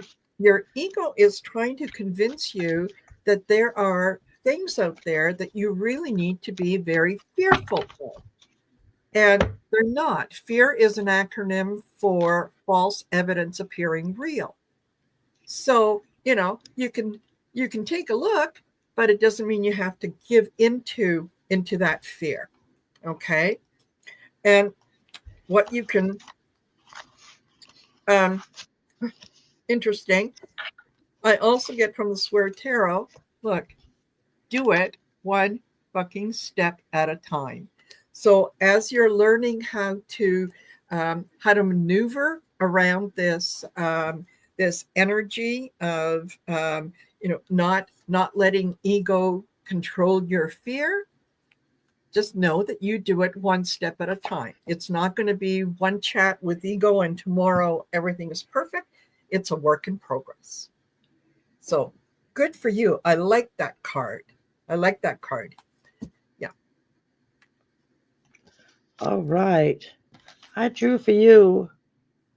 ego is trying to convince you that there are things out there that you really need to be very fearful of. And they're not. Fear is an acronym for false evidence appearing real. So, you can take a look, but it doesn't mean you have to give into that fear. Okay? And what you can interesting. I also get from the Swear Tarot, look, do it one fucking step at a time. So as you're learning how to maneuver around this this energy of not letting ego control your fear, just know that you do it one step at a time. It's not going to be one chat with ego and tomorrow everything is perfect. It's a work in progress. So good for you. I like that card. Yeah. All right. I drew for you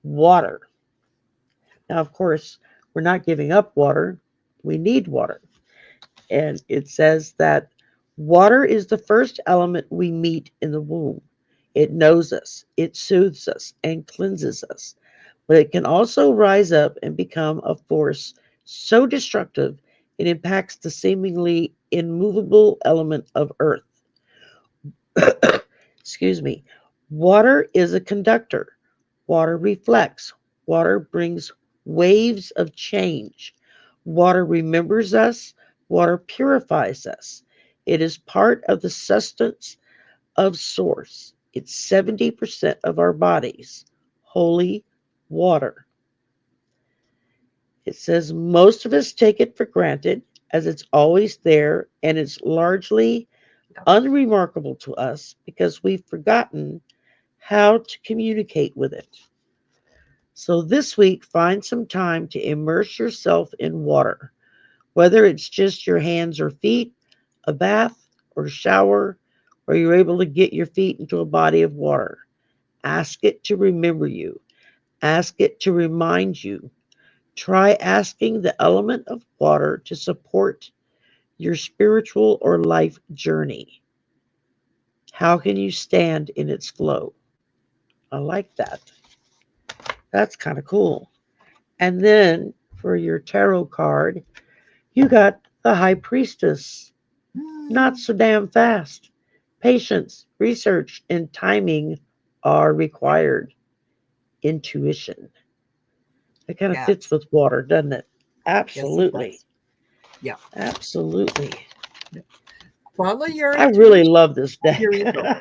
water. Now, of course, we're not giving up water. We need water. And it says that water is the first element we meet in the womb. It knows us, it soothes us, and cleanses us. But it can also rise up and become a force so destructive it impacts the seemingly immovable element of earth. Excuse me. Water is a conductor. Water reflects. Water brings waves of change. Water remembers us. Water purifies us. It is part of the substance of source. It's 70% of our bodies. Holy water. It says most of us take it for granted as it's always there and it's largely unremarkable to us because we've forgotten how to communicate with it. So this week, find some time to immerse yourself in water, whether it's just your hands or feet, a bath or shower, or you're able to get your feet into a body of water. Ask it to remember you. Ask it to remind you. Try asking the element of water to support your spiritual or life journey. How can you stand in its flow? I like that. That's kind of cool. And then for your tarot card, you got the High Priestess. Not so damn fast. Patience, research, and timing are required. Intuition. It kind of fits with water, doesn't it? Absolutely. Yes, it does. Yeah. Absolutely. Follow your I really love this deck.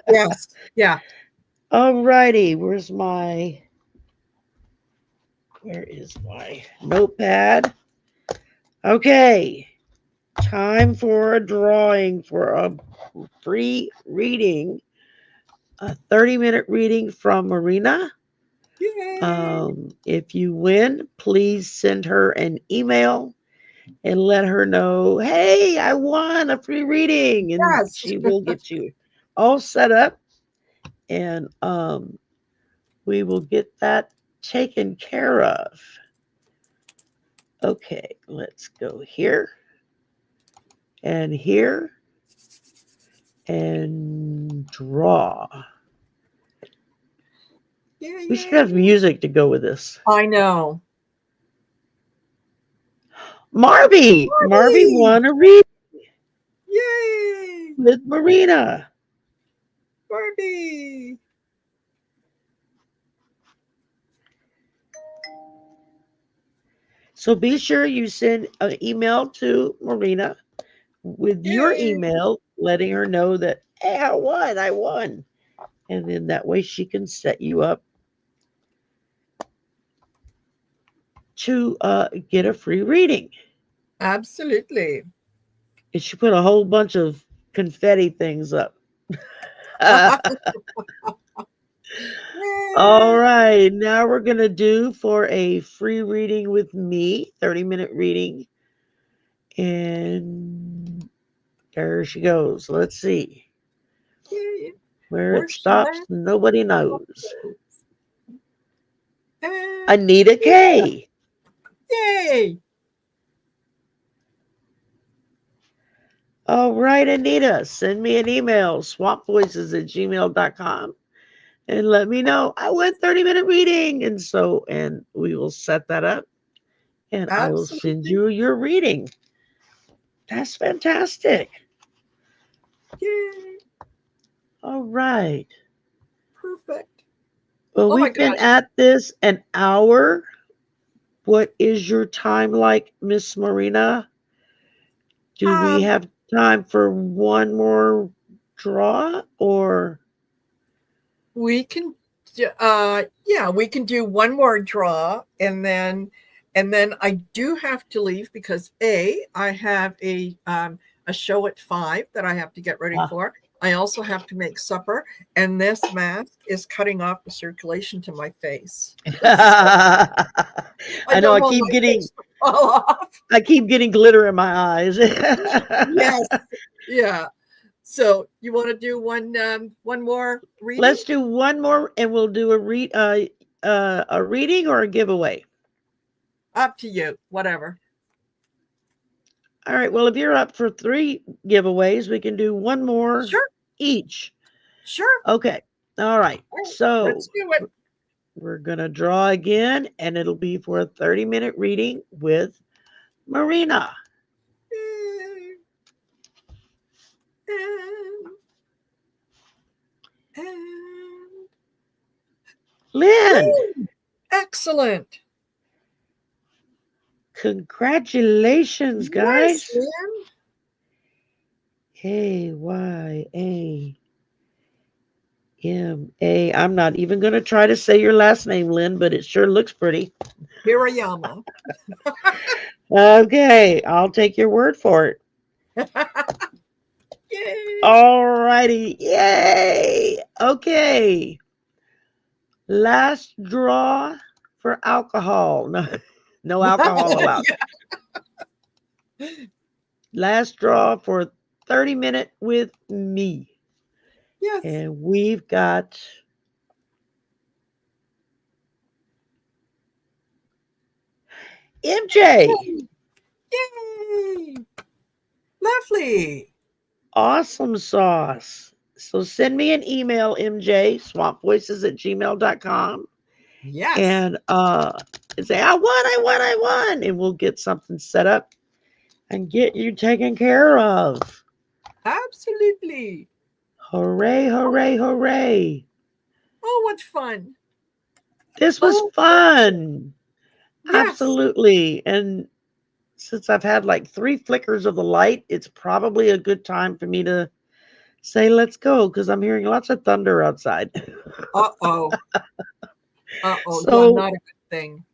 Yes. Yeah. All righty. Where is my notepad? Okay. Time for a drawing for a free reading. A 30-minute reading from Marina. If you win, please send her an email and let her know, hey, I won a free reading. And she will get you all set up. And we will get that taken care of. Okay, let's go here. and here and draw. Yeah, we should have music to go with this. I know. Marby won a read. Yay! With Marina. Marby. So be sure you send an email to Marina with your email, letting her know that, hey, I won. And then that way she can set you up to get a free reading. Absolutely. And she put a whole bunch of confetti things up. All right, now we're going to do for a free reading with me, 30-minute reading. And there she goes. Let's see. Where it stops, nobody knows. Anita K. Yay! All right, Anita, send me an email, swampvoices@gmail.com, and let me know I went 30-minute reading. And we will set that up, and I will send you your reading. That's fantastic. Yay. All right. Perfect. Well, we've been at this an hour. What is your time like, Miss Marina? Do we have time for one more draw, or we can we can do one more draw, and then I do have to leave because I have a show at 5 that I have to get ready for. I also have to make supper, and this mask is cutting off the circulation to my face. I know I keep getting glitter in my eyes. Yes. Yeah. So you want to do one more reading? Let's do one more, and we'll do a reading or a giveaway. Up to you, whatever. All right. Well, if you're up for 3 giveaways, we can do one more each. Sure. Okay. All right. So let's do it. We're going to draw again, and it'll be for a 30-minute reading with Marina. Lynn. Excellent. Congratulations, guys. Nice, K-Y-A-M-A. I'm not even going to try to say your last name, Lynn, but it sure looks pretty. Hirayama. Okay, I'll take your word for it. Yay. All righty. Yay. Okay. Last draw for alcohol. No alcohol allowed. Last draw for 30-minute with me. Yes. And we've got MJ. Yay. Lovely. Awesome sauce. So send me an email, MJ, swampvoices@gmail.com. Yes. And say, I won. And we'll get something set up and get you taken care of. Absolutely. Hooray, hooray, hooray. Oh, what fun. This was fun. Yes. Absolutely. And since I've had like 3 flickers of the light, it's probably a good time for me to say, let's go, because I'm hearing lots of thunder outside. Uh-oh. So, not a good thing.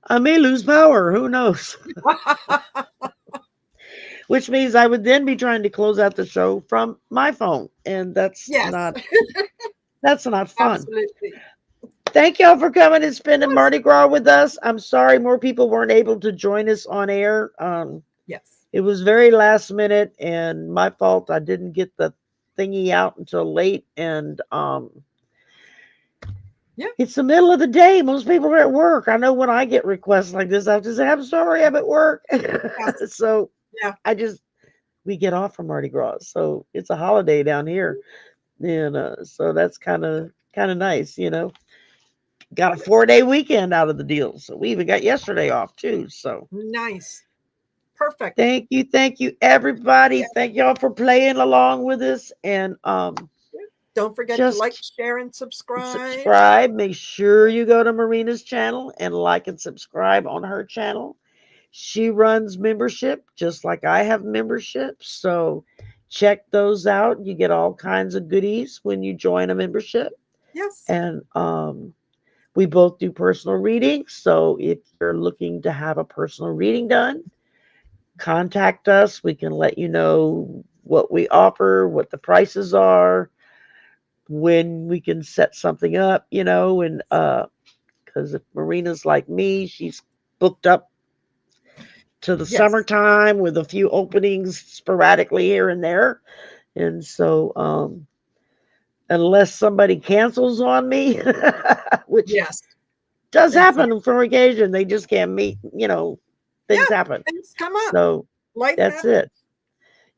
I may lose power. Who knows? Which means I would then be trying to close out the show from my phone. And that's not fun. Absolutely. Thank y'all for coming and spending Mardi Gras with us. I'm sorry more people weren't able to join us on air. Yes. It was very last minute and my fault. I didn't get the thingy out until late. And it's the middle of the day. Most people are at work. I know when I get requests like this, I have to say, I'm sorry, I'm at work. So I just we get off from Mardi Gras, so it's a holiday down here, and so that's kind of nice, Got a 4-day weekend out of the deal, so we even got yesterday off too. So nice, perfect. Thank you, everybody. Thank y'all for playing along with us, and don't forget to like, share, and subscribe. Make sure you go to Marina's channel and like and subscribe on her channel. She runs membership just like I have membership, so check those out. You get all kinds of goodies when you join a membership. Yes. And we both do personal readings, so if you're looking to have a personal reading done, contact us. We can let you know what we offer, what the prices are, when we can set something up, and because if Marina's like me, she's booked up to the summertime with a few openings sporadically here and there. And so unless somebody cancels on me, which does happen for occasion, they just can't meet, things happen. Things come up. So Life that's happens.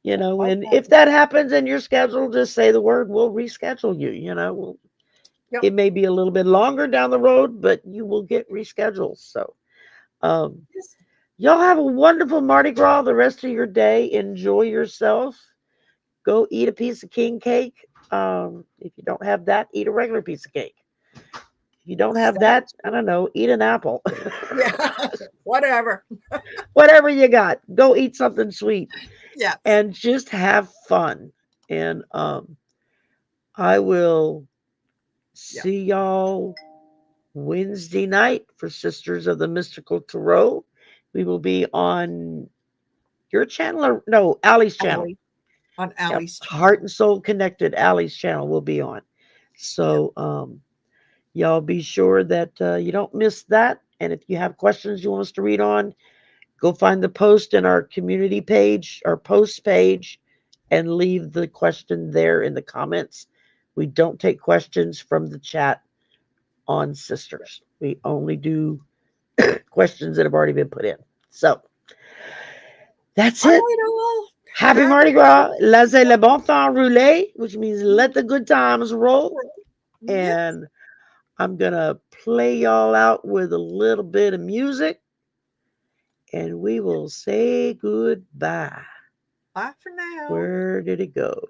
it. And if that happens and you're scheduled, just say the word, we'll reschedule you, It may be a little bit longer down the road, but you will get rescheduled. So y'all have a wonderful Mardi Gras the rest of your day. Enjoy yourself. Go eat a piece of king cake. If you don't have that, eat a regular piece of cake. If you don't have that, I don't know, eat an apple. Whatever. Whatever you got. Go eat something sweet. Yeah. And just have fun. And I will see y'all Wednesday night for Sisters of the Mystical Tarot. We will be on your channel, or no, Allie's channel. On Allie's channel. Heart and Soul Connected, Allie's channel will be on. So y'all be sure that you don't miss that. And if you have questions you want us to read on, go find the post in our community page, our post page, and leave the question there in the comments. We don't take questions from the chat on Sisters. We only do questions that have already been put in. So that's it. Happy Mardi Gras. Laissez le bon temps rouler, which means let the good times roll. And I'm going to play y'all out with a little bit of music. And we will say goodbye. Bye for now. Where did it go?